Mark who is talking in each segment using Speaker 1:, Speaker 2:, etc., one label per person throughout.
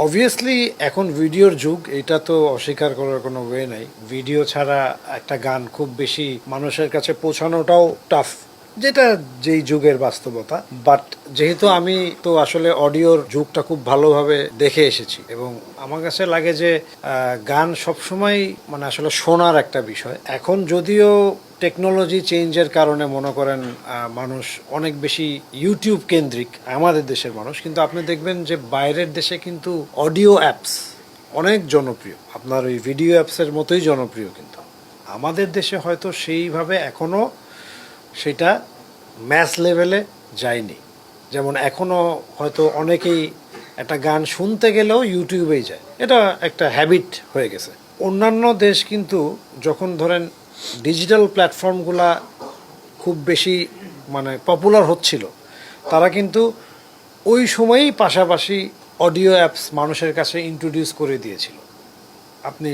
Speaker 1: Obviously এখন ভিডিওর যুগ, এটা তো অস্বীকার করার কোনো ওয়ে নাই। ভিডিও ছাড়া একটা গান খুব বেশি মানুষের কাছে পৌঁছানোটাও টাফ, যেটা যেই যুগের বাস্তবতা। বাট যেহেতু আমি তো আসলে অডিওর যুগটা খুব ভালোভাবে দেখে এসেছি এবং আমার কাছে লাগে যে গান সবসময় মানে আসলে শোনার একটা বিষয়। এখন যদিও টেকনোলজি চেঞ্জের কারণে মনে করেন মানুষ অনেক বেশি ইউটিউব কেন্দ্রিক আমাদের দেশের মানুষ, কিন্তু আপনি দেখবেন যে বাইরের দেশে কিন্তু অডিও অ্যাপস অনেক জনপ্রিয়, আপনার ওই ভিডিও অ্যাপসের মতোই জনপ্রিয়। কিন্তু আমাদের দেশে হয়তো সেইভাবে এখনও সেটা ম্যাস লেভেলে যায়নি। যেমন এখনও হয়তো অনেকেই একটা গান শুনতে গেলেও ইউটিউবেই যায়, এটা একটা হ্যাবিট হয়ে গেছে। অন্যান্য দেশ কিন্তু যখন ধরেন ডিজিটাল প্ল্যাটফর্মগুলা খুব বেশি মানে পপুলার হচ্ছিল, তারা কিন্তু ওই সময়েই পাশাপাশি অডিও অ্যাপস মানুষের কাছে ইন্ট্রোডিউস করে দিয়েছিল। আপনি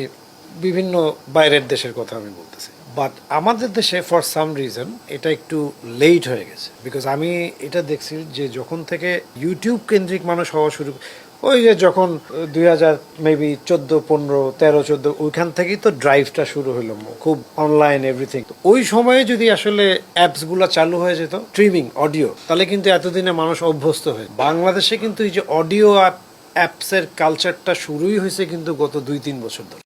Speaker 1: বিভিন্ন বাইরের দেশের কথা আমি বলতেছি, বাট আমাদের দেশে ফর সাম রিজন এটা একটু লেট হয়ে গেছে। বিকজ আমি এটা দেখছি যে যখন থেকে ইউটিউব কেন্দ্রিক মানুষ হওয়া শুরু, ওই যে যখন 2000 মেবি 14, 15, 13, 14 ওইখান থেকেই তো ড্রাইভটা শুরু হলো, খুব অনলাইন এভরিথিং। ওই সময়ে যদি আসলে অ্যাপসগুলো চালু হয়ে যেত স্ট্রিমিং অডিও, তাহলে কিন্তু এতদিনে মানুষ অভ্যস্ত হয়ে। বাংলাদেশে কিন্তু এই যে অডিও অ্যাপসের কালচারটা শুরুই হয়েছে কিন্তু গত 2-3 বছর ধরে।